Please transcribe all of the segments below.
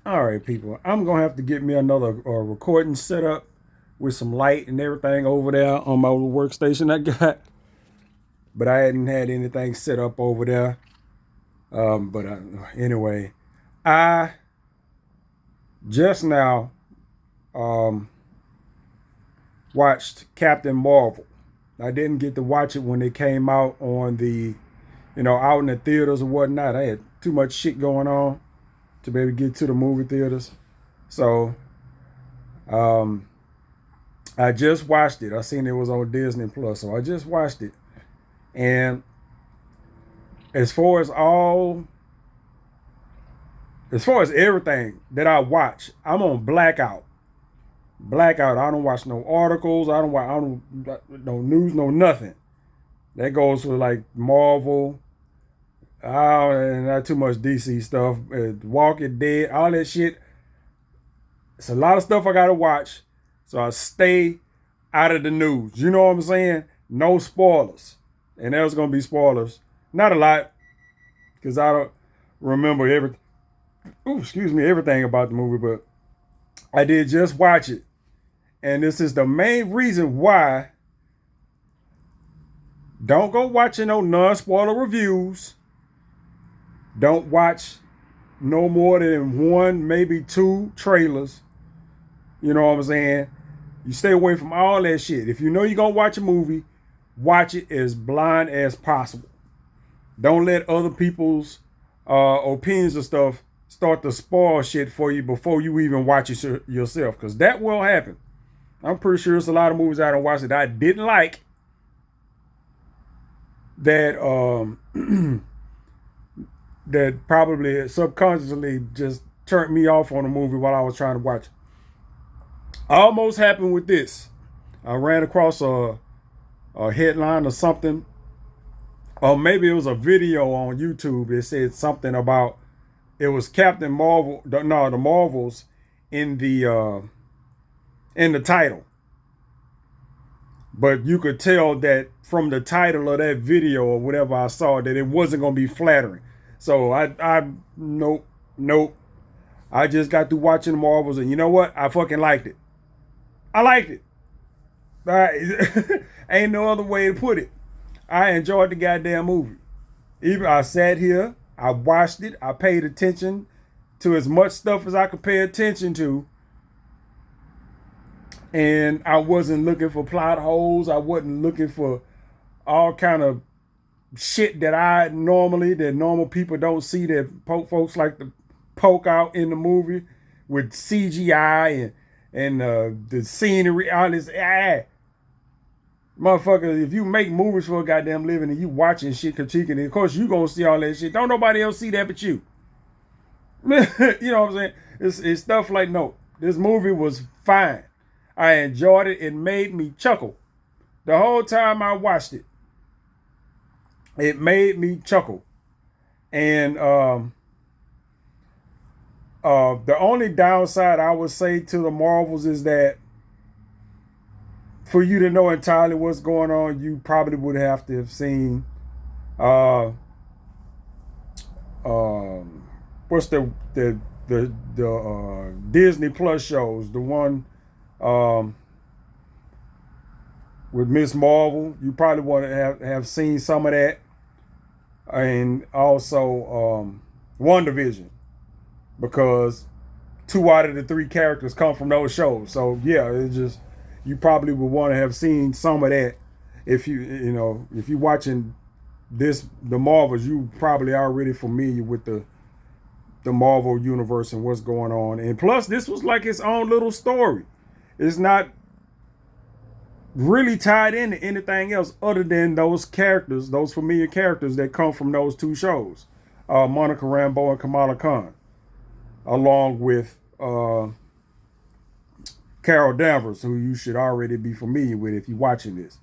All right, people. I'm gonna have to get me another recording set up with some light and everything over there on my little workstation I got. But I hadn't had anything set up over there. But anyway, I just now um, watched Captain Marvel. I didn't get to watch it when it came out on the, out in the theaters or whatnot. I had too much shit going on to be able to get to the movie theaters. So um, I just watched it. I seen it was on Disney Plus, so I just watched it. And as far as all, as far as everything that I watch, I'm on blackout. Blackout. I don't watch no articles. I don't no news, no nothing. That goes for like Marvel, and not too much DC stuff. Walking Dead, all that shit. It's a lot of stuff I gotta watch, so I stay out of the news. You know what I'm saying? No spoilers, and there's gonna be spoilers. Not a lot, because I don't remember everything about the movie, but I did just watch it, and this is the main reason why. Don't go watching no non-spoiler reviews. Don't watch no more than one, maybe two trailers. You know what I'm saying? You stay away from all that shit. If you know you're gonna watch a movie, watch it as blind as possible. Don't let other people's opinions and stuff start to spoil shit for you before you even watch it yourself, because that will happen. I'm pretty sure there's a lot of movies I don't watch that I didn't like that that probably subconsciously just turned me off on a movie while I was trying to watch it. Almost happened with this. I ran across a headline or something, or maybe it was a video on YouTube. It said something about it was Captain Marvel. No, the Marvels in the title, but you could tell that from the title of that video or whatever I saw that it wasn't gonna be flattering. So I nope. I just got through watching the Marvels, and you know what? I fucking liked it. I liked it. All right. Ain't no other way to put it. I enjoyed the goddamn movie. Even I sat here, I watched it, I paid attention to as much stuff as I could pay attention to. And I wasn't looking for plot holes. I wasn't looking for all kind of shit that normal people don't see, that folks like to poke out in the movie with CGI and the scenery, all this. Motherfucker, if you make movies for a goddamn living and you watching shit, critiquing it, of course you gonna see all that shit. Don't nobody else see that but you. You know what I'm saying? It's stuff like, no, this movie was fine. I enjoyed it. It made me chuckle the whole time I watched it. It made me chuckle. And the only downside I would say to the Marvels is that for you to know entirely what's going on, you probably would have to have seen what's the Disney Plus shows, the one with Miss Marvel. You probably want to have seen some of that, and also WandaVision, because two out of the three characters come from those shows. So yeah, it's just, you probably would want to have seen some of that. If if you're watching the Marvels, you probably already familiar with the Marvel universe and what's going on. And plus, this was like its own little story. It's not really tied into anything else other than those characters, those familiar characters that come from those two shows, Monica Rambeau and Kamala Khan, along with Carol Danvers, who you should already be familiar with if you're watching this.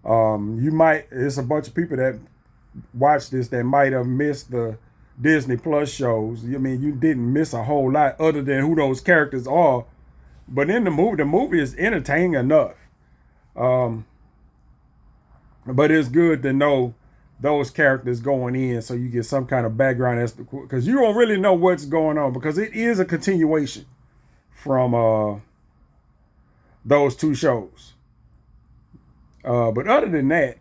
It's a bunch of people that watch this that might have missed the Disney Plus shows. I mean, you didn't miss a whole lot other than who those characters are. But in the movie is entertaining enough. But it's good to know those characters going in, so you get some kind of background as to, because you don't really know what's going on, because it is a continuation from those two shows. But other than that,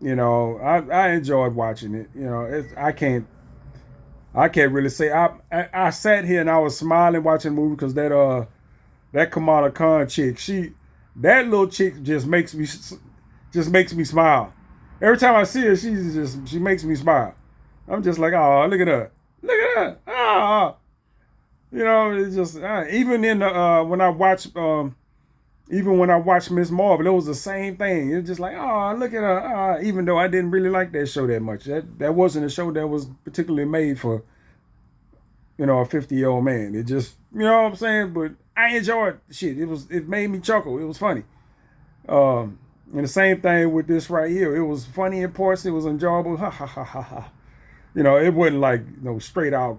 I enjoyed watching it. I can't really say I sat here and I was smiling watching the movie because that Kamala Khan chick, that little chick just makes me smile. Every time I see her, she makes me smile. I'm just like, oh, look at her, look at her, ah. It's just even in the even when I watched Miss Marvel, it was the same thing. It's just like, oh, look at her. Even though I didn't really like that show that much, that wasn't a show that was particularly made for a 50-year-old man. It just, you know what I'm saying. But I enjoyed the shit. It made me chuckle. It was funny. And the same thing with this right here. It was funny in parts. It was enjoyable. Ha ha ha ha ha. It wasn't like straight out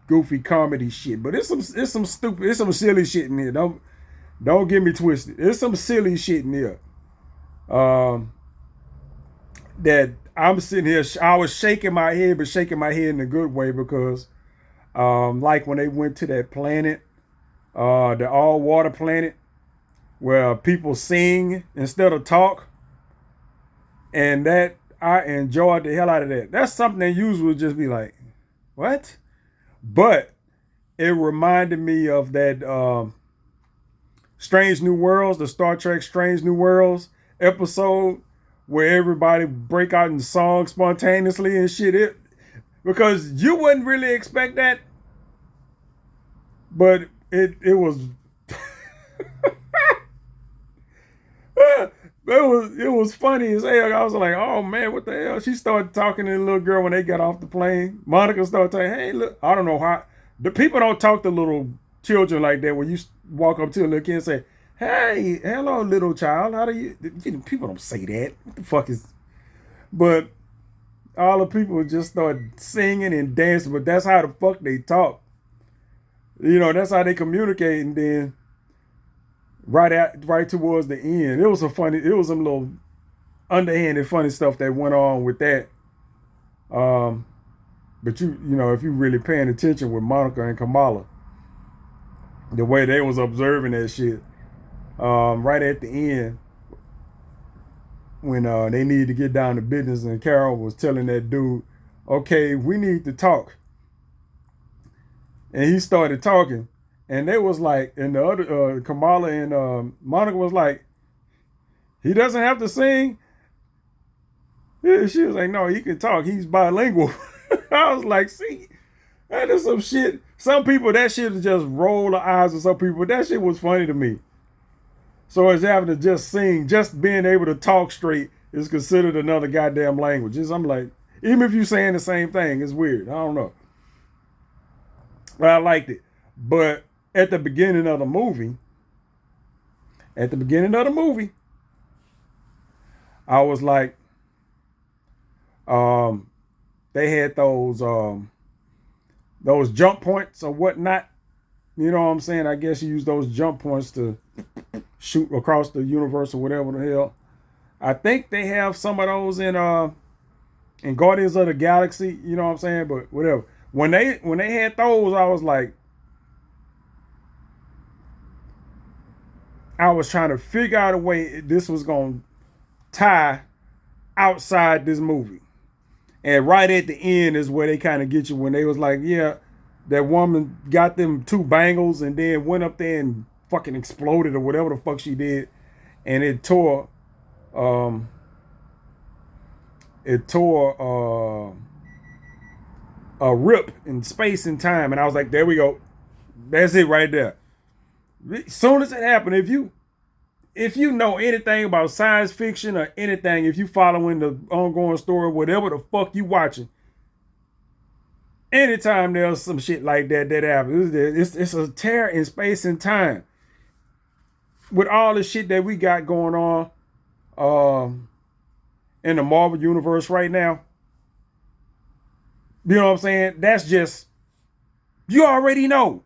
goofy comedy shit. But it's some stupid, it's some silly shit in here. Don't get me twisted. There's some silly shit in here. That I'm sitting here. I was shaking my head, but shaking my head in a good way because, like when they went to that planet, the all water planet, where people sing instead of talk, and that I enjoyed the hell out of that. That's something that usually would just be like, what? But it reminded me of that Strange New Worlds, the Star Trek Strange New Worlds episode where everybody break out in song spontaneously and shit. Because you wouldn't really expect that, but it was it was funny as hell. I was like, oh man, what the hell? She started talking to the little girl when they got off the plane. Monica started saying, hey, look, I don't know how the people don't talk to little children like that. When you walk up to a little kid and say, hey, hello, little child, how do you people don't say that. What the fuck is, but all the people just start singing and dancing, but that's how the fuck they talk. That's how they communicate. And then right towards the end, it was some little underhanded funny stuff that went on with that. But if you really paying attention with Monica and Kamala, the way they was observing that shit, right at the end, when they needed to get down to business, and Carol was telling that dude, okay, we need to talk. And he started talking, and they was like, and the other Kamala and Monica was like, he doesn't have to sing. Yeah, she was like, no, he can talk. He's bilingual. I was like, see, that is some shit. Some people, that shit just roll the eyes of some people. But that shit was funny to me. So as having to just sing, just being able to talk straight is considered another goddamn language. I'm like, even if you're saying the same thing, it's weird. I don't know. But I liked it. But at the beginning of the movie, I was like, they had those jump points or whatnot. You know what I'm saying? I guess you use those jump points to shoot across the universe or whatever the hell. I think they have some of those in Guardians of the Galaxy. You know what I'm saying? But whatever. When they had those, I was like, I was trying to figure out a way this was going to tie outside this movie. And right at the end is where they kind of get you, when they was like, yeah, that woman got them two bangles and then went up there and fucking exploded or whatever the fuck she did. And it tore a rip in space and time. And I was like, there we go. That's it right there. As soon as it happened, if you know anything about science fiction or anything, if you following the ongoing story, whatever the fuck you watching, anytime there's some shit like that happens, it's a tear in space and time. With all the shit that we got going on in the Marvel universe right now, you know what I'm saying? That's just, you already know.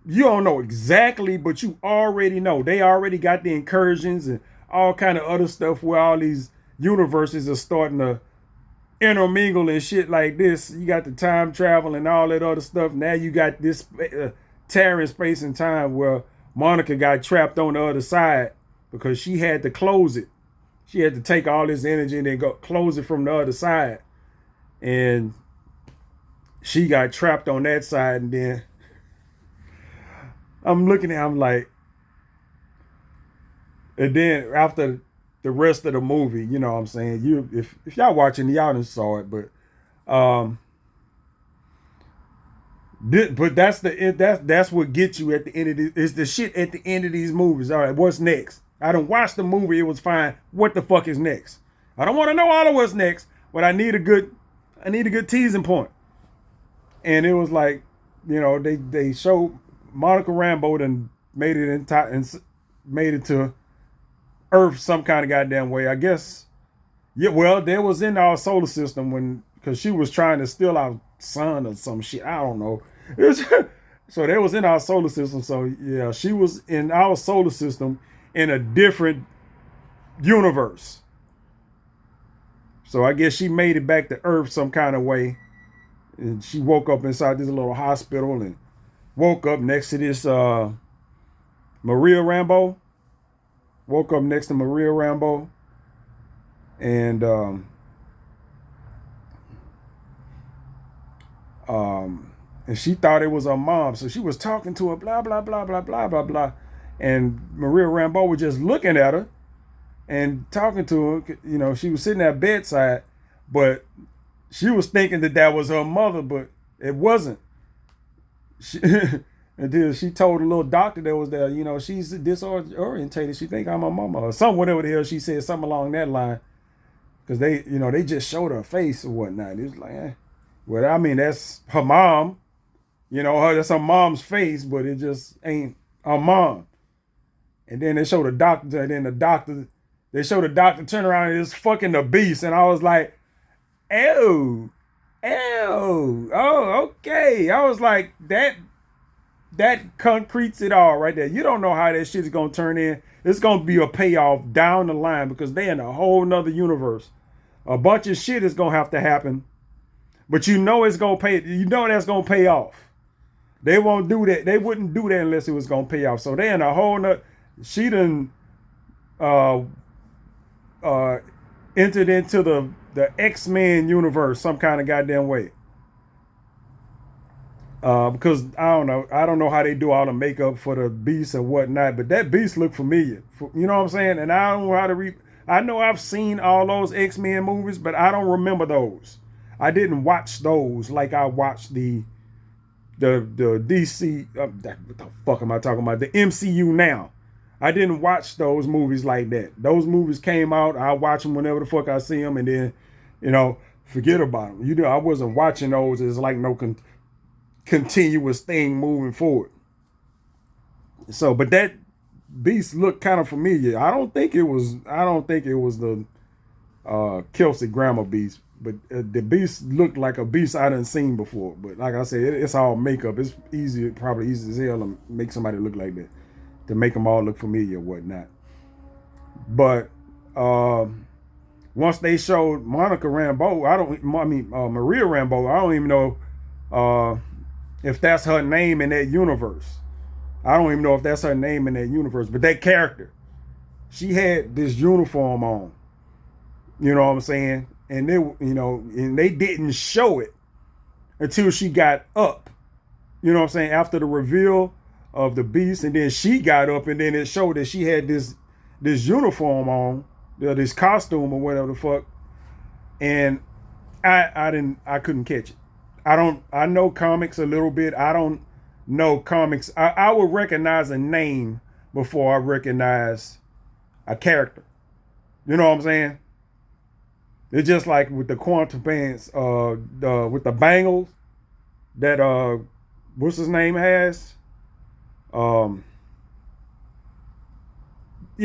You don't know exactly, but you already know. They already got the incursions and all kind of other stuff where all these universes are starting to intermingle and shit like this. You got the time travel and all that other stuff. Now you got this tearing space and time where Monica got trapped on the other side because she had to close it. She had to take all this energy and then go close it from the other side. And she got trapped on that side. And then I'm looking at, I'm like, and then after the rest of the movie, you know what I'm saying? You if y'all watching, y'all done saw it, but that's what gets you at the end of this. It's the shit at the end of these movies. All right, what's next? I done watched the movie, it was fine. What the fuck is next? I don't want to know all of what's next, but I need a good teasing point. And it was like, you know, they showed Monica Rambeau and made it to Earth some kind of goddamn way. I guess, yeah, well, there was in our solar system because she was trying to steal our sun or some shit. I don't know. So that was in our solar system. So yeah, she was in our solar system in a different universe. So I guess she made it back to Earth some kind of way. And she woke up inside this little hospital and woke up next to this Maria Rambeau. Woke up next to Maria Rambeau. And and she thought it was her mom. So she was talking to her, blah, blah, blah, blah, blah, blah, blah. And Maria Rambeau was just looking at her and talking to her. You know, she was sitting at bedside, but she was thinking that was her mother, but it wasn't. Until she told the little doctor that was there, you know, she's disorientated. She think I'm her mama or something, whatever the hell she said, something along that line. Because they just showed her face or whatnot. It was like, well, I mean, that's her mom. You know, that's her mom's face, but it just ain't her mom. And then they showed the doctor, and then they showed the doctor turn around and it's fucking the beast. And I was like, ew, oh, okay. I was like, that concretes it all right there. You don't know how that shit is gonna turn in. It's gonna be a payoff down the line because they in a whole nother universe. A bunch of shit is gonna have to happen, but you know it's gonna pay. You know that's gonna pay off. They won't do that. They wouldn't do that unless it was gonna pay off. So they in a whole nother. She done entered into the X-Men universe some kind of goddamn way. Because I don't know how they do all the makeup for the Beast and whatnot, but that Beast looked familiar. You know what I'm saying? And I don't know how to I know I've seen all those X-Men movies, but I don't remember those. I didn't watch those like I watched the DC. What the fuck am I talking about? The MCU now. I didn't watch those movies like that. Those movies came out. I watch them whenever the fuck I see them, and then, you know, forget about them. You know, I wasn't watching those as like no continuous thing moving forward. So, but that Beast looked kind of familiar. I don't think it was the Kelsey Grammer Beast, but the Beast looked like a Beast I done seen before. But like I said, it's all makeup. It's probably easy as hell to make somebody look like that, to make them all look familiar or whatnot. But once they showed Monica Rambeau, Maria Rambeau, I don't even know if that's her name in that universe. I don't even know if that's her name in that universe, but that character, she had this uniform on. You know what I'm saying? And they didn't show it until she got up. You know what I'm saying? After the reveal of the Beast, and then she got up, and then it showed that she had this uniform on, this costume or whatever the fuck. And I couldn't catch it. I know comics a little bit. I don't know comics. I would recognize a name before I recognize a character. You know what I'm saying? It's just like with the quantum bands, with the bangles that what's his name has. Yeah,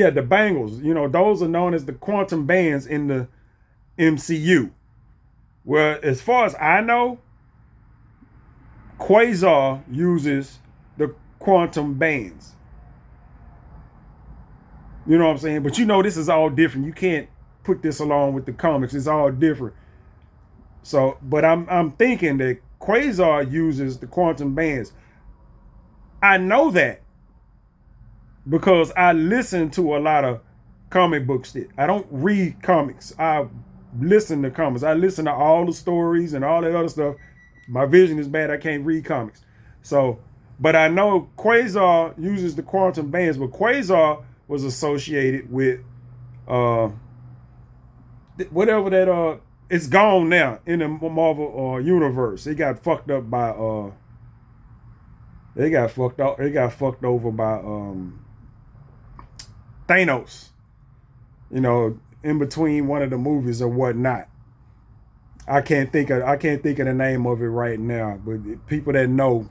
the bangles. You know, those are known as the quantum bands in the MCU. Well, as far as I know, Quasar uses the quantum bands. You know what I'm saying? But you know, this is all different. You can't put this along with the comics. It's all different. So, but I'm thinking that Quasar uses the quantum bands. I know that because I listen to a lot of comic book shit. I don't read comics. I listen to comics. I listen to all the stories and all that other stuff. My vision is bad. I can't read comics. So, but I know Quasar uses the quantum bands, but Quasar was associated with whatever that it's gone now in the Marvel universe. It got fucked up by they got fucked up. They got fucked over by Thanos. You know, in between one of the movies or whatnot. I can't think of the name of it right now, but people that know.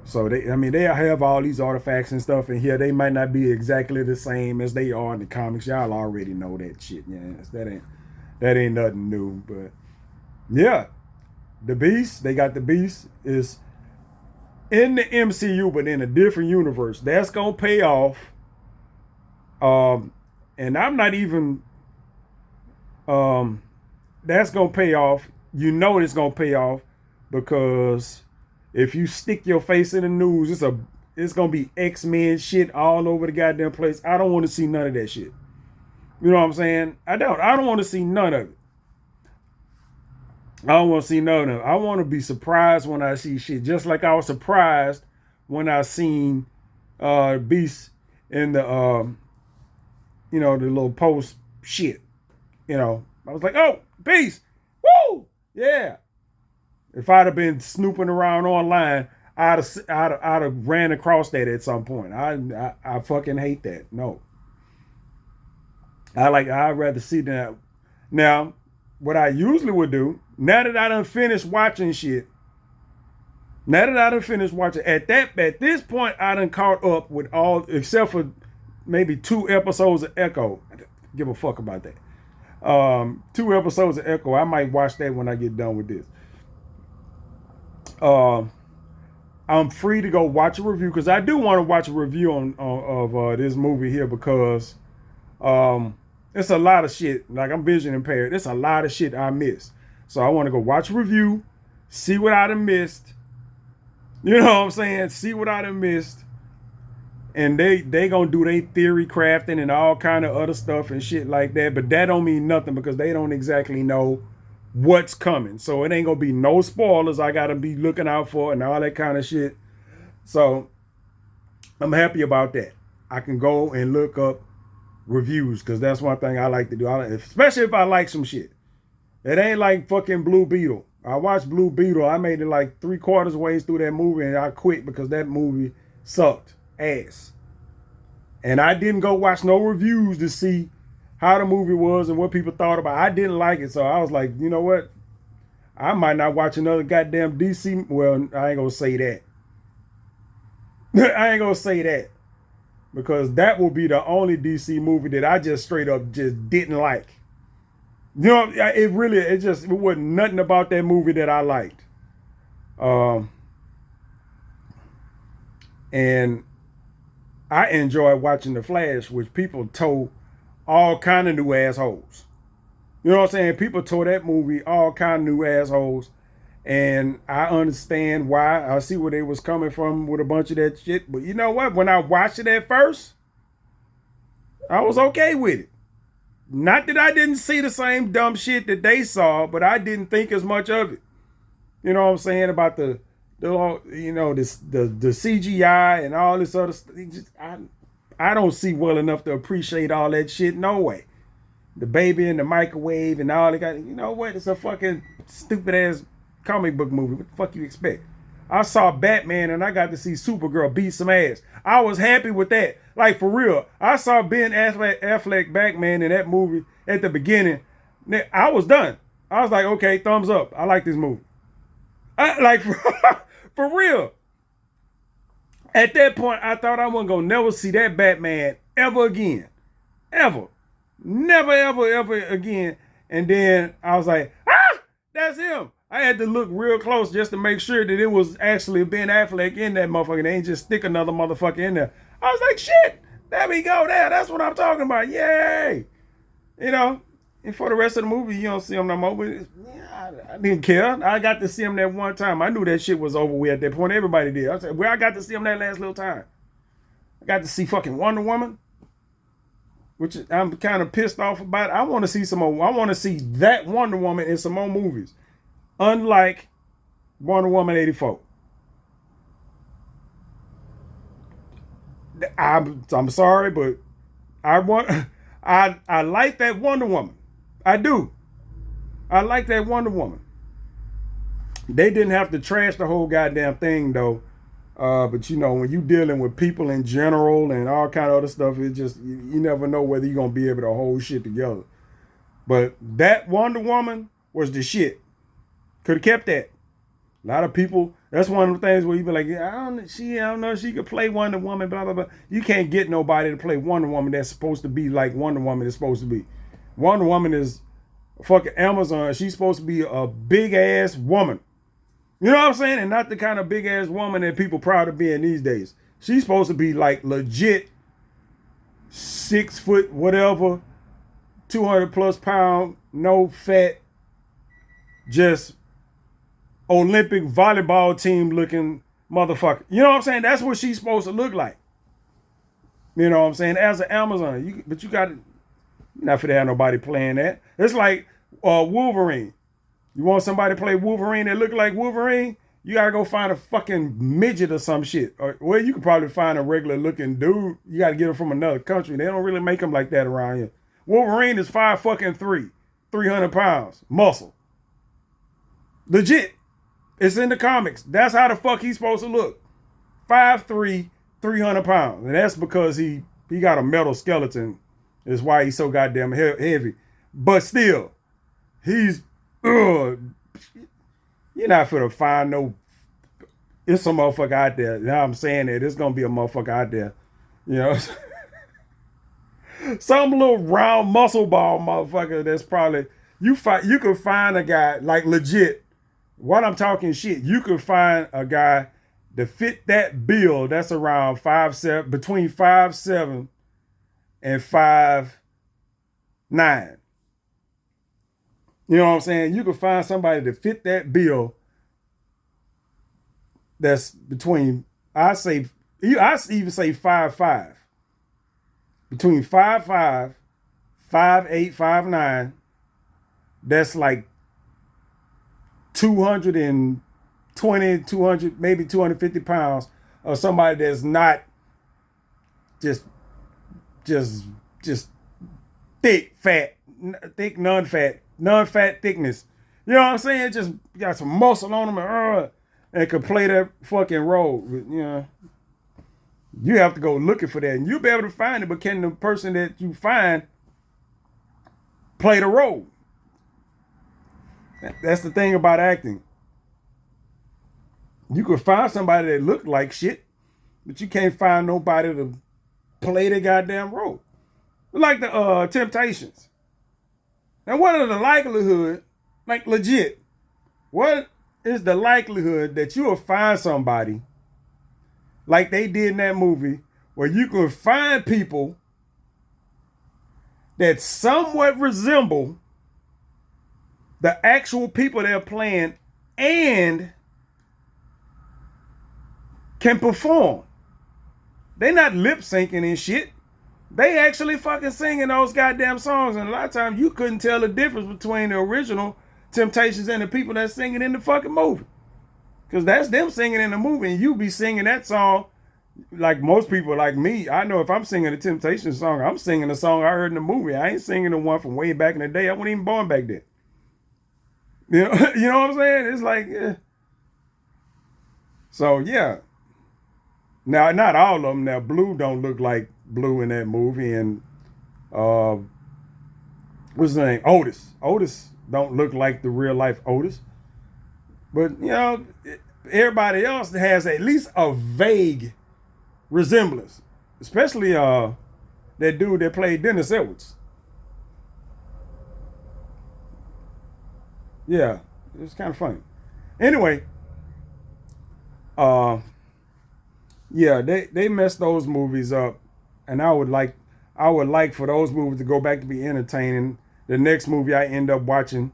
So they have all these artifacts and stuff in here. They might not be exactly the same as they are in the comics. Y'all already know that shit. Yeah, that ain't nothing new. But yeah, the Beast. They got the Beast is in the MCU, but in a different universe. That's gonna pay off. And I'm not even. That's gonna pay off. You know it's gonna pay off because if you stick your face in the news, it's gonna be X-Men shit all over the goddamn place. I don't want to see none of that shit. You know what I'm saying? I don't want to see none of it. I don't want to see none of it. I want to be surprised when I see shit. Just like I was surprised when I seen Beast in the the little post shit. I was like, oh, Beast, woo, yeah. If I'd have been snooping around online, I'd have ran across that at some point. I fucking hate that. No, I'd rather see that. Now, what I usually would do, now that I done finished watching shit, at this point, I done caught up with all except for maybe 2 episodes of Echo. I don't give a fuck about that. 2 episodes of Echo. I might watch that when I get done with this. I'm free to go watch a review because I do want to watch a review of this movie here because it's a lot of shit. Like, I'm vision impaired. It's a lot of shit I missed. So I want to go watch a review, see what I done missed. You know what I'm saying? See what I done missed. And they gonna do their theory crafting and all kind of other stuff and shit like that. But that don't mean nothing because they don't exactly know what's coming. So it ain't gonna be no spoilers I gotta be looking out for and all that kind of shit. So I'm happy about that. I can go and look up reviews because that's one thing I like to do. Especially if I like some shit. It ain't like fucking Blue Beetle. I watched Blue Beetle. I made it like 3/4 ways through that movie and I quit because that movie sucked ass. And I didn't go watch no reviews to see how the movie was and what people thought about it. I didn't like it, so I was like, you know what? I might not watch another goddamn DC. Well, I ain't gonna say that. I ain't gonna say that because that will be the only DC movie that I just straight up just didn't like. You know, it wasn't nothing about that movie that I liked. And I enjoy watching The Flash, which people told all kind of new assholes. You know what I'm saying? People told that movie all kind of new assholes. And I understand why. I see where they was coming from with a bunch of that shit. But you know what? When I watched it at first, I was okay with it. Not that I didn't see the same dumb shit that they saw, but I didn't think as much of it. You know what I'm saying? About the CGI and all this other stuff. I don't see well enough to appreciate all that shit. No way. The baby in the microwave and all that. You know what? It's a fucking stupid ass comic book movie. What the fuck you expect? I saw Batman and I got to see Supergirl beat some ass. I was happy with that. Like, for real. I saw Ben Affleck Batman in that movie at the beginning. I was done. I was like, okay, thumbs up. I like this movie. For real. At that point, I thought I wasn't going to never see that Batman ever again. Ever. Never, ever, ever again. And then I was like, that's him. I had to look real close just to make sure that it was actually Ben Affleck in that motherfucker. They ain't just stick another motherfucker in there. I was like, shit, There we go. There. That's what I'm talking about. Yay. You know, and for the rest of the movie, you don't see him no more. But yeah, I didn't care. I got to see him that one time. I knew that shit was over with at that point. Everybody did. I said, well, I got to see him that last little time. I got to see fucking Wonder Woman, which I'm kind of pissed off about. I want to see some more. I want to see that Wonder Woman in some more movies, unlike Wonder Woman 84. I'm sorry, but I want I like that Wonder Woman. I do. I like that Wonder Woman. They didn't have to trash the whole goddamn thing though. But you know, when you dealing with people in general and all kind of other stuff, it just you never know whether you're gonna be able to hold shit together. But that Wonder Woman was the shit. Could have kept that. A lot of people, that's one of the things where you be like, I don't know if she could play Wonder Woman, blah, blah, blah. You can't get nobody to play Wonder Woman that's supposed to be like Wonder Woman is supposed to be. Wonder Woman is fucking Amazon. She's supposed to be a big ass woman. You know what I'm saying? And not the kind of big ass woman that people proud of being these days. She's supposed to be like legit 6 foot, whatever, 200 plus pound, no fat, just Olympic volleyball team looking motherfucker. You know what I'm saying? That's what she's supposed to look like. You know what I'm saying? As an Amazon. But you got to, not for to have nobody playing that. It's like Wolverine. You want somebody to play Wolverine that look like Wolverine? You got to go find a fucking midget or some shit. Or, well, you could probably find a regular looking dude. You got to get him from another country. They don't really make them like that around here. Wolverine is 5'3", 300 pounds, muscle. Legit. It's in the comics. That's how the fuck he's supposed to look. 5'3", 300 pounds. And that's because he got a metal skeleton. That's why he's so goddamn heavy. But still, he's, you're not finna find no, it's some motherfucker out there. Now I'm saying that there's gonna be a motherfucker out there. You know? Some little round muscle ball motherfucker that's probably, you could find a guy, like legit, while I'm talking shit, you could find a guy to fit that bill that's around 5'7", between 5'7" and 5'9". You know what I'm saying? You could find somebody to fit that bill that's between, I even say 5'5". Between 5'5", 5'8", 5'9", that's like 220, 200, maybe 250 pounds of somebody that's not just thick, non-fat thickness. You know what I'm saying? Just got some muscle on them and could play that fucking role. You know, you have to go looking for that, and you'll be able to find it. But can the person that you find play the role? That's the thing about acting. You could find somebody that looked like shit, but you can't find nobody to play the goddamn role. Like the Temptations. Now, what are the likelihood, like legit, what is the likelihood that you will find somebody like they did in that movie where you can find people that somewhat resemble the actual people they're playing and can perform? They not lip syncing and shit. They actually fucking singing those goddamn songs. And a lot of times you couldn't tell the difference between the original Temptations and the people that's singing in the fucking movie. Because that's them singing in the movie, and you be singing that song like most people like me. I know if I'm singing a Temptations song, I'm singing the song I heard in the movie. I ain't singing the one from way back in the day. I wasn't even born back then. You know what I'm saying? It's like, so yeah. Now, not all of them. Now, Blue don't look like Blue in that movie, and what's his name? Otis don't look like the real life Otis. But you know, everybody else has at least a vague resemblance, especially that dude that played Dennis Edwards. Yeah, it's kind of funny. Anyway, yeah, they messed those movies up and I would like for those movies to go back to be entertaining. The next movie I end up watching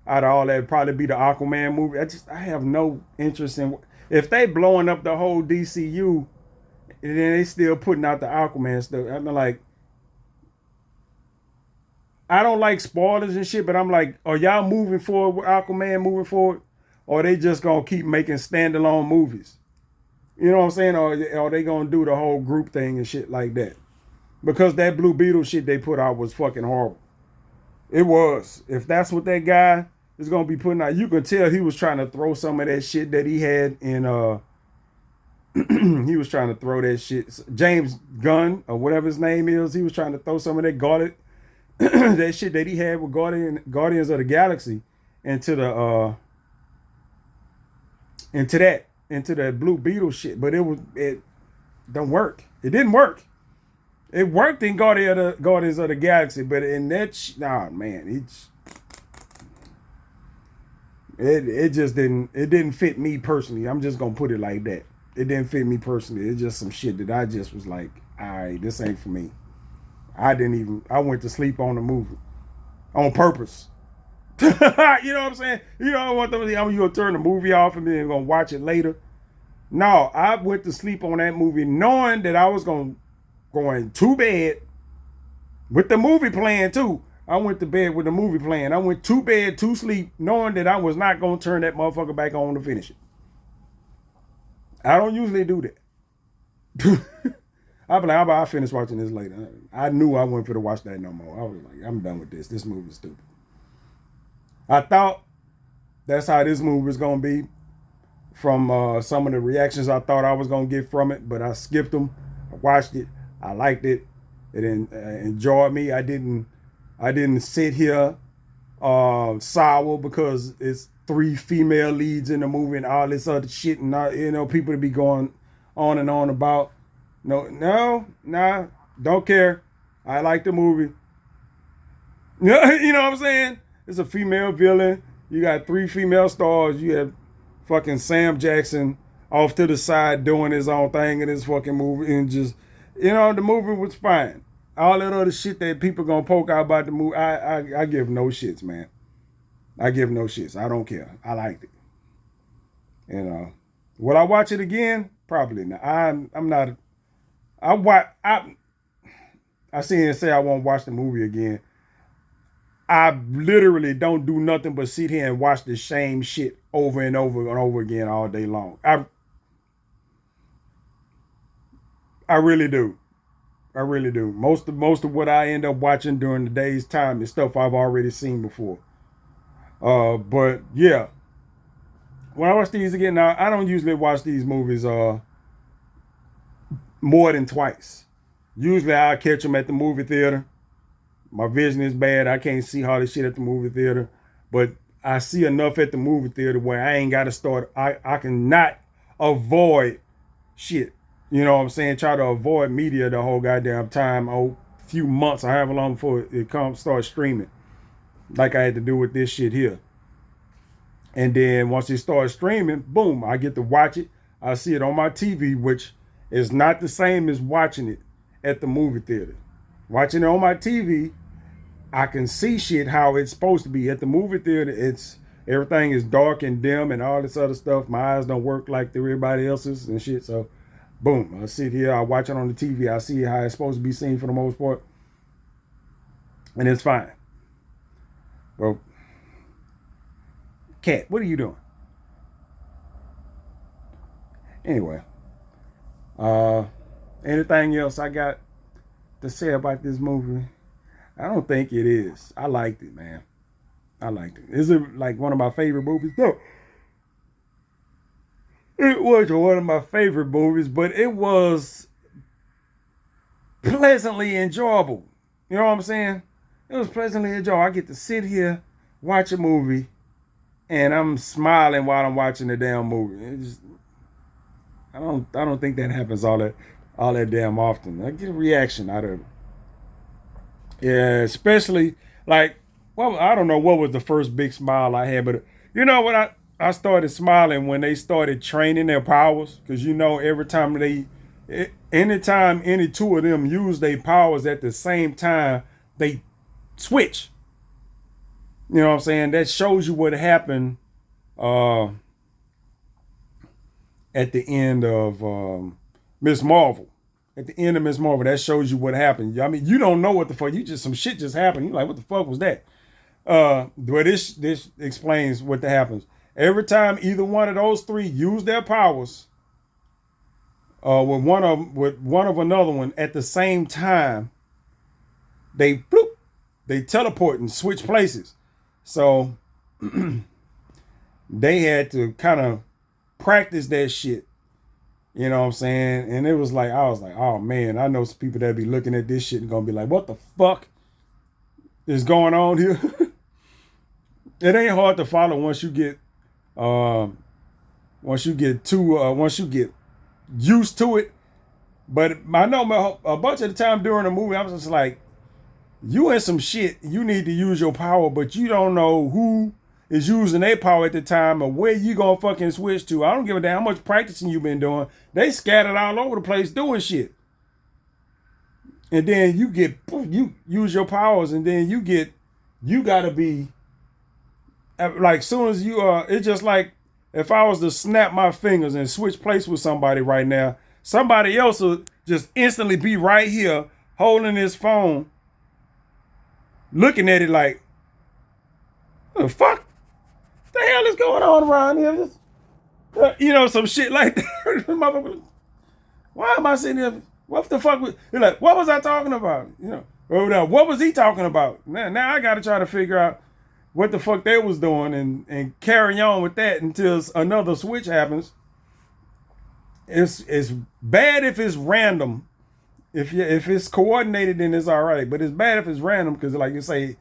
out of all that would probably be the Aquaman movie. I have no interest in if they blowing up the whole DCU and then they still putting out the Aquaman stuff. I'm like, I don't like spoilers and shit, but I'm like, are y'all moving forward with Aquaman moving forward? Or are they just gonna keep making standalone movies? You know what I'm saying? Or are they gonna do the whole group thing and shit like that? Because that Blue Beetle shit they put out was fucking horrible. It was. If that's what that guy is gonna be putting out, you could tell he was trying to throw some of that shit that he had in he was trying to throw that shit. James Gunn or whatever his name is, he was trying to throw some of that Guardian that shit that he had with Guardians of the Galaxy into the into that Blue Beetle shit, but it don't work. It didn't work. It worked in Guardians of the Galaxy, but in that nah, man, it just didn't fit me personally. I'm just gonna put it like that. It didn't fit me personally. It's just some shit that I just was like, all right, this ain't for me. I went to sleep on the movie on purpose. You know what I'm saying? You know, I want them to, I'm gonna turn the movie off and then gonna watch it later. No, I went to sleep on that movie knowing that I was going to bed with the movie playing too. I went to bed with the movie playing. I went to bed to sleep knowing that I was not going to turn that motherfucker back on to finish it. I don't usually do that. I'll be like, I'll finish watching this later. I knew I wasn't going to watch that no more. I was like, I'm done with this. This movie is stupid. I thought that's how this movie was going to be from some of the reactions I thought I was going to get from it, but I skipped them. I watched it. I liked it. It enjoyed me. I didn't sit here sour because it's 3 female leads in the movie and all this other shit and people to be going on and on about. No, don't care. I like the movie. You know what I'm saying? It's a female villain. You got 3 female stars. You have fucking Sam Jackson off to the side doing his own thing in this fucking movie, and just, the movie was fine. All that other shit that people gonna poke out about the movie, I give no shits, man. I give no shits. I don't care. I liked it. Will I watch it again? Probably not. I'm not. I see and say I won't watch the movie again. I literally don't do nothing but sit here and watch the same shit over and over and over again all day long. I really do. I really do. Most of what I end up watching during the day's time is stuff I've already seen before. But yeah, when I watch these again, now I don't usually watch these movies more than twice. Usually I'll catch them at the movie theater. My vision is bad. I can't see all this shit at the movie theater, but I see enough at the movie theater where I ain't got to start. I cannot avoid shit. You know what I'm saying? Try to avoid media the whole goddamn time. Few months, I have long before it start streaming, like I had to do with this shit here. And then once it starts streaming, boom, I get to watch it. I see it on my TV, which is not the same as watching it at the movie theater. Watching it on my TV, I can see shit how it's supposed to be. At the movie theater, everything is dark and dim and all this other stuff. My eyes don't work like everybody else's and shit. So, boom, I sit here, I watch it on the TV. I see how it's supposed to be seen for the most part. And it's fine. Well, Cat, what are you doing? Anyway, anything else I got to say about this movie? I don't think it is. I liked it, man. I liked it. Is it like one of my favorite movies? No. It was one of my favorite movies, but it was pleasantly enjoyable. You know what I'm saying? It was pleasantly enjoyable. I get to sit here, watch a movie, and I'm smiling while I'm watching the damn movie. I don't think that happens all that damn often. I get a reaction out of it. Yeah, especially like, well, I don't know what was the first big smile I had, but you know what? I started smiling when they started training their powers, because every time Anytime any two of them use their powers at the same time, they switch. You know what I'm saying? That shows you what happened uh, at the end of Miss Marvel. At the end of Miss Marvel, that shows you what happened. I mean, you don't know what the fuck. You just some shit just happened. You're like, what the fuck was that? But this explains what happens. Every time either one of those three use their powers, with one of another one at the same time, they teleport and switch places. So they had to kind of practice that shit. You know what I'm saying? And it was like, I was like, oh man, I know some people that be looking at this shit and gonna be like, what the fuck is going on here? It ain't hard to follow once you get once you get used to it. But I know a bunch of the time during the movie, I was just like, you in some shit, you need to use your power, but you don't know who is using their power at the time or where you gonna fucking switch to. I don't give a damn how much practicing you been doing. They scattered all over the place doing shit. And then you use your powers, and then you gotta be like, soon as you it's just like if I was to snap my fingers and switch place with somebody right now, somebody else will just instantly be right here holding his phone, looking at it like, what the fuck? The hell is going on around here? You know, some shit like that. Why am I sitting here? What the fuck was, you're like, what was I talking about? You know, what was he talking about? Now I got to try to figure out what the fuck they was doing and carry on with that until another switch happens. It's bad if it's random. If it's coordinated, then it's all right. But it's bad if it's random because, like you say,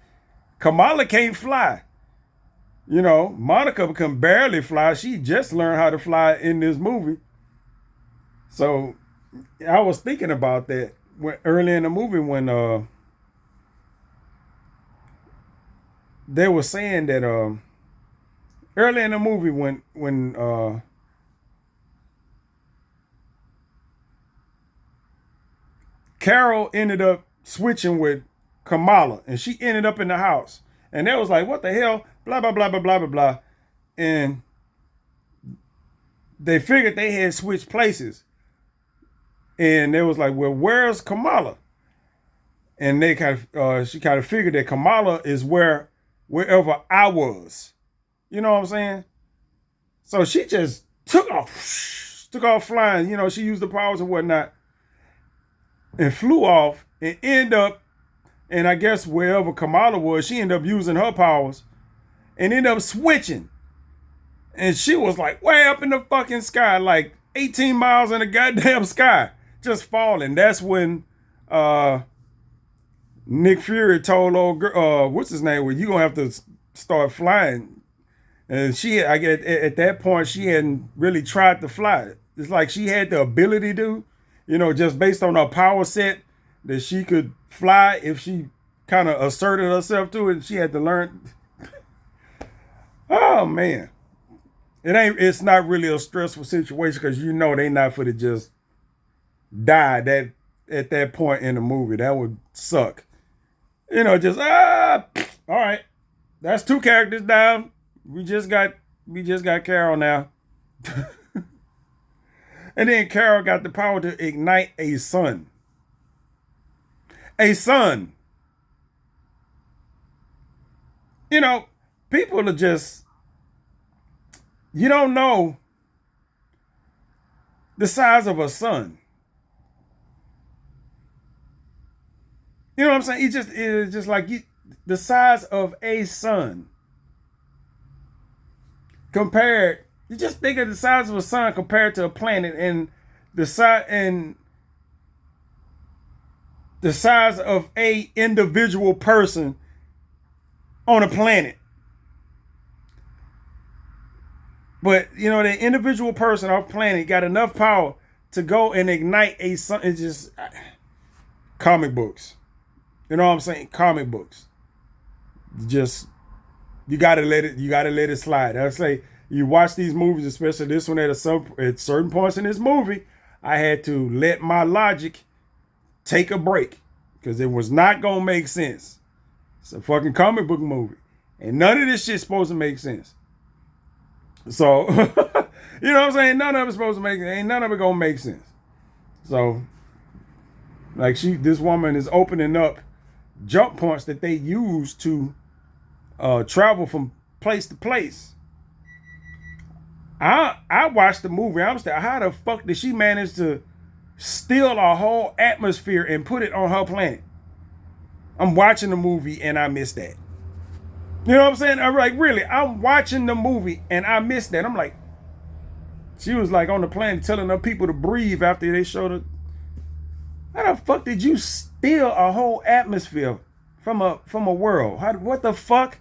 Kamala can't fly. You know, Monica can barely fly. She just learned how to fly in this movie. So I was thinking about that early in the movie when they were saying that early in the movie when Carol ended up switching with Kamala and she ended up in the house. And they was like, what the hell? Blah, blah, blah, blah, blah, blah, blah. And they figured they had switched places. And they was like, well, where's Kamala? And they she kind of figured that Kamala is wherever I was. You know what I'm saying? So she just took off flying. You know, she used the powers and whatnot and flew off and ended up, and I guess wherever Kamala was, she ended up using her powers and ended up switching. And she was like way up in the fucking sky, like 18 miles in the goddamn sky, just falling. That's when Nick Fury told old girl, what's his name? Well, you gonna have to start flying. And I get at that point, she hadn't really tried to fly. It's like she had the ability to, you know, just based on her power set, that she could fly if she kind of asserted herself to it. She had to learn. Oh man, it's not really a stressful situation because you know they not for to just die at that point in the movie. That would suck. You know, just all right. That's two characters down. We just got Carol now. And then Carol got the power to ignite a sun. A sun. You know, people are just, you don't know the size of a sun. You know what I'm saying? It's just like the size of a sun. Compared, you just think of the size of a sun compared to a planet, and the size of a individual person on a planet. But you know, the individual person on a planet got enough power to go and ignite a sun. It's just comic books. You know what I'm saying? Comic books. You gotta let it slide. I say you watch these movies, especially this one at certain points in this movie. I had to let my logic take a break because it was not gonna make sense. It's a fucking comic book movie, and none of this shit's supposed to make sense. So, you know what I'm saying? None of it's supposed to make. Ain't none of it gonna make sense. So, like this woman is opening up jump points that they use to travel from place to place. I watched the movie. I'm still, how the fuck did she manage to steal a whole atmosphere and put it on her planet? I'm watching the movie and I missed that. You know what I'm saying? I'm like, really? I'm watching the movie and I missed that. I'm like, she was like on the planet telling her people to breathe after they showed her. How the fuck did you steal a whole atmosphere from a world? What the fuck?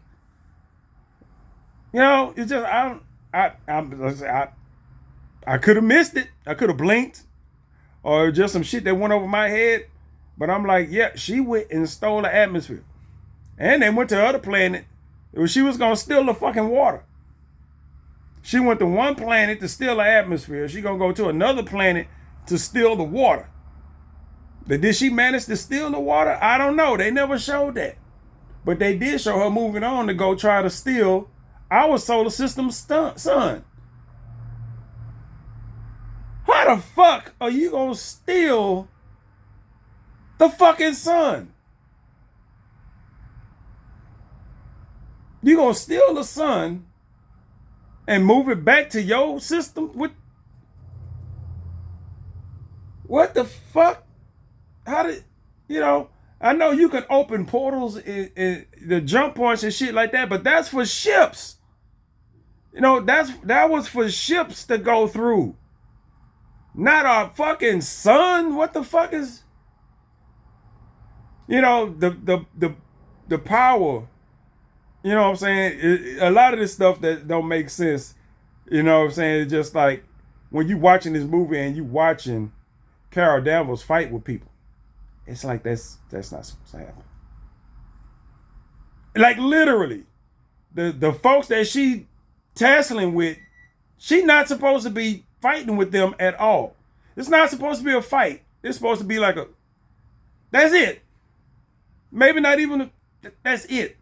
You know, it's just I could have missed it. I could have blinked, or just some shit that went over my head. But I'm like, yeah, she went and stole the atmosphere, and they went to the other planet. She was gonna steal the fucking water. She went to one planet to steal the atmosphere. She gonna go to another planet to steal the water. But did she manage to steal the water? I don't know. They never showed that. But they did show her moving on to go try to steal our solar system's sun. How the fuck are you gonna steal the fucking sun? You gonna steal the sun and move it back to your system? What the fuck? How did, I know you can open portals in the jump points and shit like that, but that's for ships. That was for ships to go through. Not our fucking sun. What the fuck is, the power. You know what I'm saying? A lot of this stuff that don't make sense. You know what I'm saying? It's just like when you watching this movie and you watching Carol Danvers fight with people. It's like that's not supposed to happen. Like literally, the folks that she tasseling with, she not supposed to be fighting with them at all. It's not supposed to be a fight. It's supposed to be like that's it. Maybe not even that's it.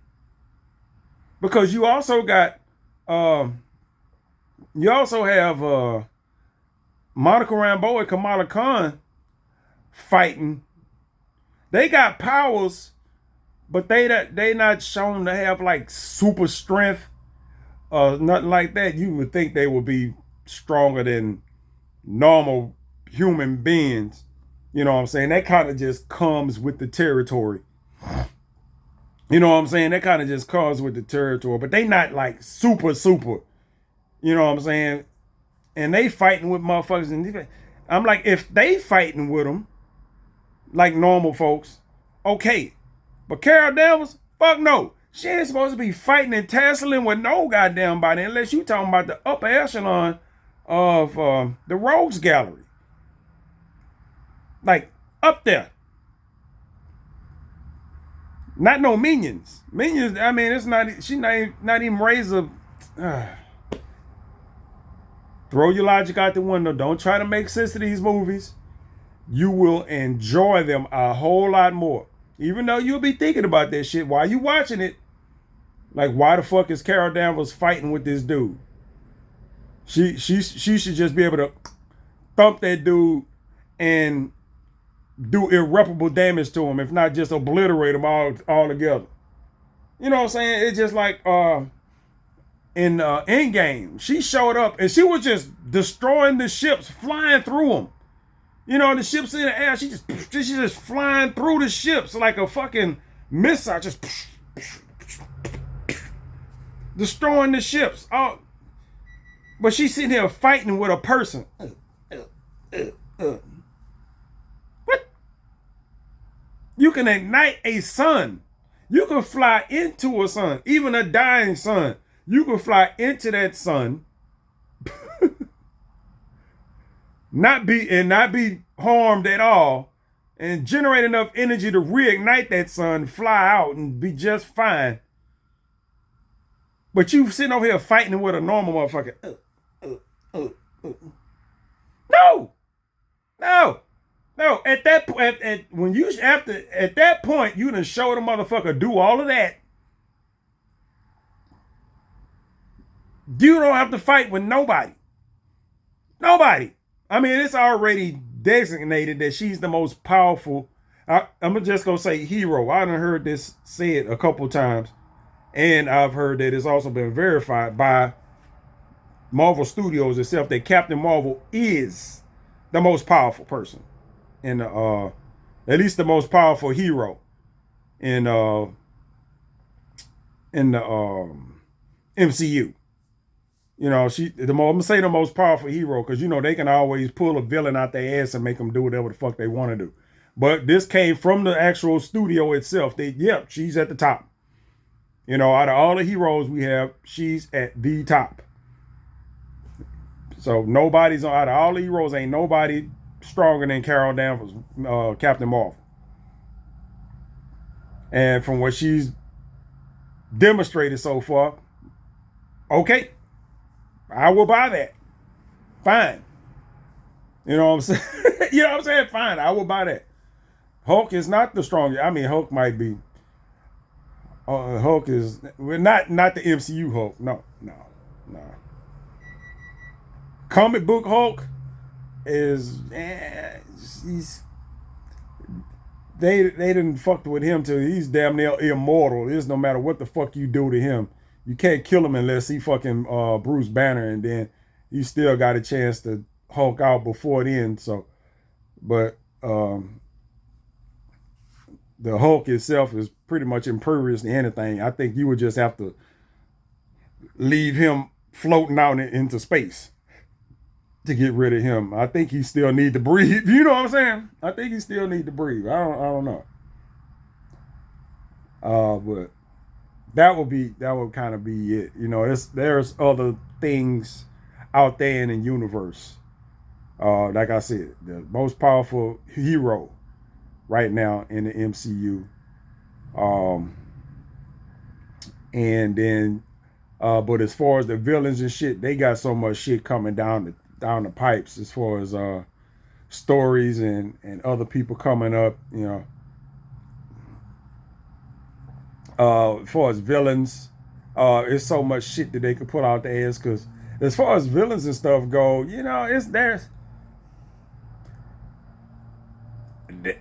Because you also got, you also have Monica Rambeau and Kamala Khan fighting. They got powers, but they not shown to have like super strength or nothing like that. You would think they would be stronger than normal human beings. You know what I'm saying? That kind of just comes with the territory. You know what I'm saying? That kind of just comes with the territory. But they not like super. You know what I'm saying? And they fighting with motherfuckers. And I'm like, if they fighting with them, like normal folks, okay. But Carol Danvers, fuck no. She ain't supposed to be fighting and tasseling with no goddamn body unless you talking about the upper echelon of the Rogues Gallery. Like, up there. Not no minions. Minions, I mean, it's not, she not even raise a... Throw your logic out the window. Don't try to make sense of these movies. You will enjoy them a whole lot more. Even though you'll be thinking about that shit while you watching it. Like, why the fuck is Carol Danvers fighting with this dude? She should just be able to thump that dude and do irreparable damage to him, if not just obliterate him all together. You know what I'm saying? It's just like in Endgame, she showed up and she was just destroying the ships, flying through them. You know, the ships in the air, she's just flying through the ships like a fucking missile, just destroying the ships. But she's sitting here fighting with a person. What? You can ignite a sun. You can fly into a sun, even a dying sun. You can fly into that sun, not be harmed at all, and generate enough energy to reignite that sun, fly out, and be just fine. But you sitting over here fighting with a normal motherfucker. No! No, no. At that point, when you after at that point, you done show the motherfucker do all of that. You don't have to fight with nobody. Nobody. I mean, it's already designated that she's the most powerful. I'm just gonna say hero. I done heard this said a couple times, and I've heard that it's also been verified by Marvel Studios itself that Captain Marvel is the most powerful person in the at least the most powerful hero in the MCU. You know, I'm gonna say the most powerful hero because you know they can always pull a villain out their ass and make them do whatever the fuck they want to do. But this came from the actual studio itself. She's at the top. You know, out of all the heroes we have, she's at the top. So nobody's out of all the heroes, ain't nobody stronger than Carol Danvers, Captain Marvel. And from what she's demonstrated so far, okay, I will buy that. Fine. You know what I'm saying? You know what I'm saying? Fine, I will buy that. Hulk is not the strongest. I mean, Hulk might be. Hulk is not the MCU Hulk. No. Comic book Hulk is he's they didn't fucked with him till he's damn near immortal. It's no matter what the fuck you do to him, you can't kill him unless he fucking Bruce Banner, and then you still got a chance to Hulk out before then. So, but the Hulk itself is pretty much impervious to anything. I think you would just have to leave him floating out into space to get rid of him. I think he still need to breathe. You know what I'm saying? I think he still need to breathe. I don't know. But that would kind of be it. You know, there's other things out there in the universe. Like I said, the most powerful hero right now in the MCU. And then, but as far as the villains and shit, they got so much shit coming down the pipes as far as stories and other people coming up. You know, as far as villains, it's so much shit that they could put out there. Because as far as villains and stuff go, you know,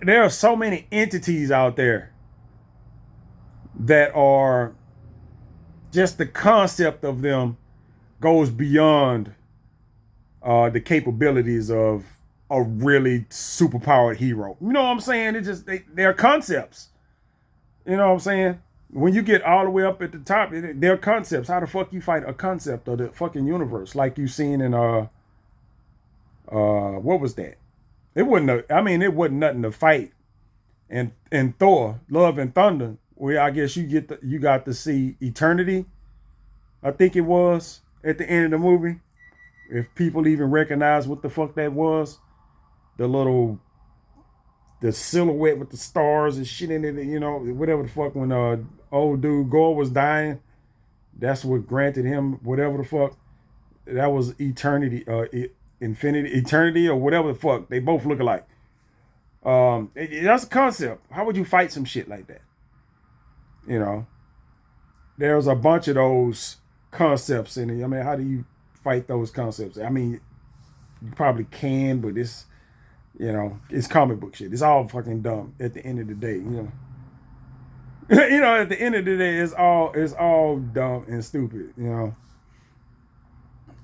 there are so many entities out there that are just the concept of them goes beyond the capabilities of a really superpowered hero. You know what I'm saying? They're concepts. You know what I'm saying? When you get all the way up at the top, they're concepts. How the fuck you fight a concept of the fucking universe like you seen in what was that? It wasn't nothing to fight. And Thor, Love and Thunder, where I guess you got to see Eternity. I think it was at the end of the movie. If people even recognize what the fuck that was, the silhouette with the stars and shit in it, you know, whatever the fuck, when old dude Gore was dying, that's what granted him whatever the fuck. That was Eternity, Eternity, or whatever the fuck. They both look alike. That's a concept. How would you fight some shit like that? You know, there's a bunch of those concepts in it. I mean, how do you fight those concepts? I mean, you probably can, but it's, you know, it's comic book shit. It's all fucking dumb at the end of the day, you know. You know, at the end of the day, it's all dumb and stupid, you know.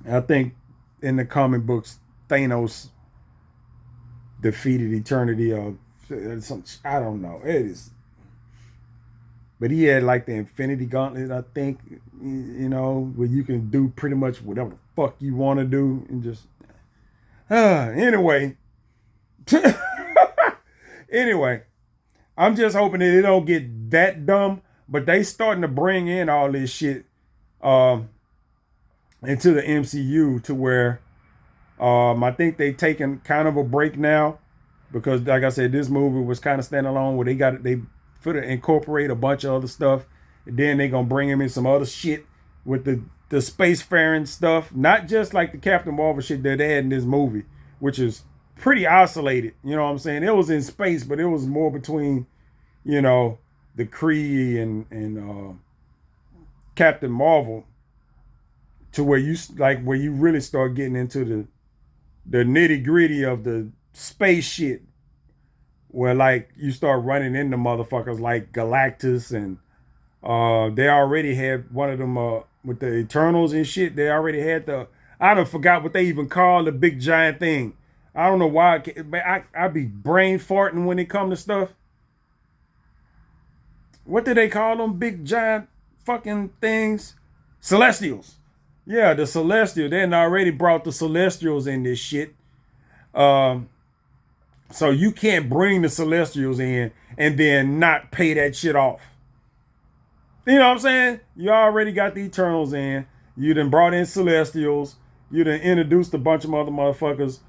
I think in the comic books, Thanos defeated Eternity or some, I don't know. It is. But he had like the Infinity Gauntlet, I think, you know, where you can do pretty much whatever the fuck you want to do and just. Anyway. Anyway, I'm just hoping that it don't get that dumb, but they starting to bring in all this shit into the MCU to where I think they taking kind of a break now because, like I said, this movie was kind of standalone where they for to incorporate a bunch of other stuff, and then they gonna bring him in some other shit with the spacefaring stuff, not just like the Captain Marvel shit that they had in this movie, which is pretty isolated. You know what I'm saying? It was in space, but it was more between, you know, the Kree and Captain Marvel, to where you really start getting into the nitty gritty of the space shit, where like you start running into motherfuckers like Galactus, and they already had one of them with the Eternals and shit. They already had I don't forgot what they even call the big giant thing. I don't know why. I be brain farting when it come to stuff. What do they call them big giant fucking things? Celestials. Yeah, the Celestials. They already brought the Celestials in this shit. Um, so you can't bring the Celestials in and then not pay that shit off. You know what I'm saying? You already got the Eternals in. You done brought in Celestials. You done introduced a bunch of other motherfuckers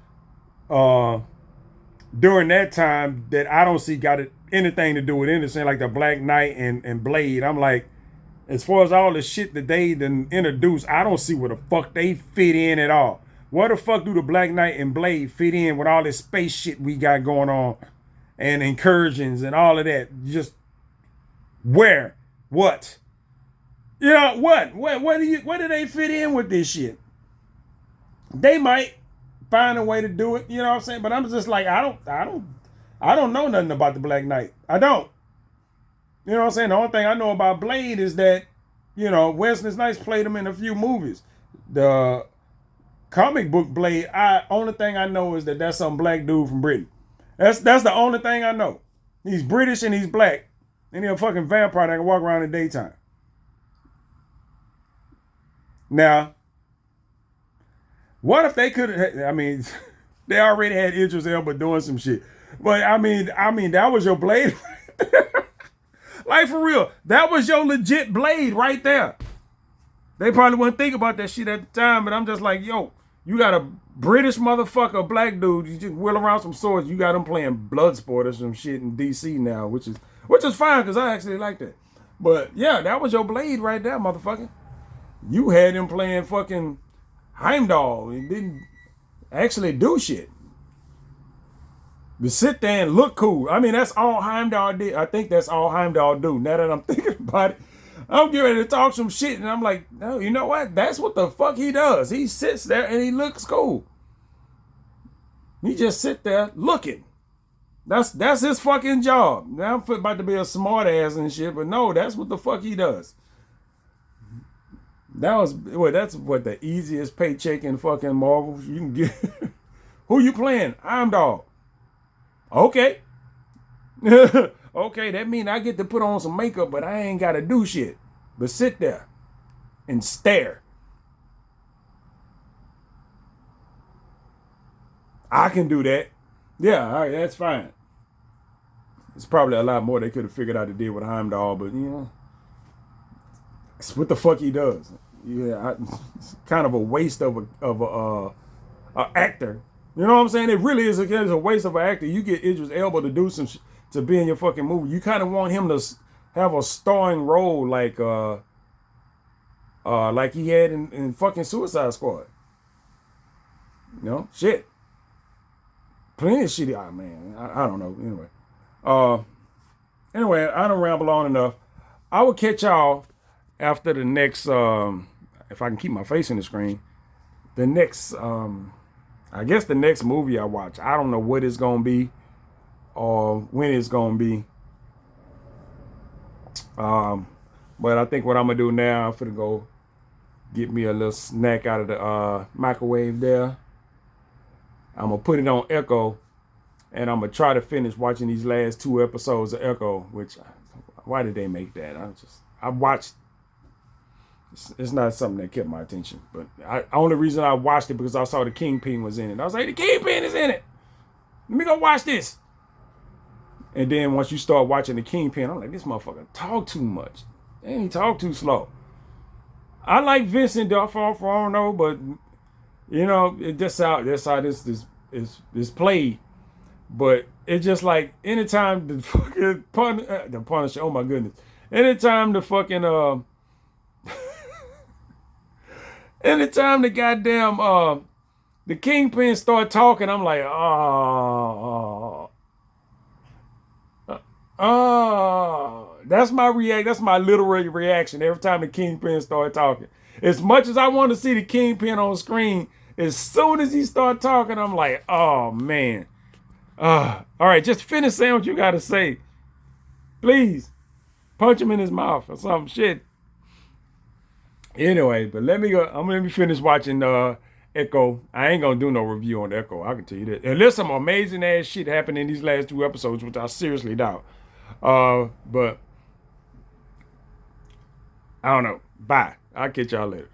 during that time that I don't see got anything to do with anything, like the Black Knight and Blade. I'm like, as far as all the shit that they done introduced, I don't see where the fuck they fit in at all. Where the fuck do the Black Knight and Blade fit in with all this space shit we got going on and incursions and all of that? Just where? What? Yeah, what? Where do they fit in with this shit? They might find a way to do it, you know what I'm saying? But I'm just like, I don't know nothing about the Black Knight. I don't. You know what I'm saying? The only thing I know about Blade is that, you know, Wesley Snipes played him in a few movies. The comic book Blade, only thing I know is that that's some black dude from Britain. That's the only thing I know. He's British and he's black. And he's a fucking vampire that can walk around in the daytime. Now, what if they could have, I mean, they already had Idris Elba doing some shit. But I mean, that was your Blade. Like, for real, that was your legit Blade right there. They probably wouldn't think about that shit at the time, but I'm just like, yo, you got a British motherfucker, a black dude, you just wheel around some swords, you got him playing Bloodsport or some shit in DC now, which is fine, because I actually like that. But yeah, that was your Blade right there, motherfucker. You had him playing fucking Heimdall and didn't actually do shit. But sit there and look cool. I mean, that's all Heimdall did. I think that's all Heimdall do. Now that I'm thinking about it, I'm getting ready to talk some shit, and I'm like, no, you know what? That's what the fuck he does. He sits there and he looks cool. He just sit there looking. That's his fucking job. Now I'm about to be a smart ass and shit, but no, that's what the fuck he does. That's what the easiest paycheck in fucking Marvel you can get. Who you playing? Heimdall. Okay. Okay, that means I get to put on some makeup, but I ain't got to do shit. But sit there and stare. I can do that. Yeah, all right, that's fine. It's probably a lot more they could have figured out to deal with Heimdall, but you know, it's what the fuck he does. Yeah, it's kind of a waste of a actor. You know what I'm saying? It really is a waste of an actor. You get Idris Elba to do some to be in your fucking movie. You kind of want him to have a starring role like he had in fucking Suicide Squad. You know, shit. Plenty of shit. Oh, man, I don't know. Anyway, I don't ramble on enough. I will catch y'all after the next. If I can keep my face in the screen, the next. I guess the next movie I watch. I don't know what it's gonna be, or when it's gonna be. But I think what I'm gonna do now, I'm gonna go get me a little snack out of the microwave there. I'm gonna put it on Echo, and I'm gonna try to finish watching these last 2 episodes of Echo. Which, why did they make that? I watched. It's not something that kept my attention, but only reason I watched it because I saw the Kingpin was in it. I was like, the Kingpin is in it. Let me go watch this. And then once you start watching the Kingpin, I'm like, this motherfucker talk too much, and he talk too slow. I like Vincent D'Onofrio, but you know, that's how this is played. But it's just like anytime the fucking the Punisher. Oh my goodness! Anytime the fucking anytime the goddamn the Kingpin start talking, I'm like, oh, that's my react. That's my literary reaction every time the Kingpin start talking. As much as I want to see the Kingpin on screen, as soon as he start talking, I'm like, oh man. All right, just finish saying what you got to say. Please. Punch him in his mouth or some shit. Anyway, but let me go. Let me finish watching Echo. I ain't gonna do no review on Echo. I can tell you that. And there's some amazing ass shit happening in these last 2 episodes, which I seriously doubt. But I don't know. Bye. I'll catch y'all later.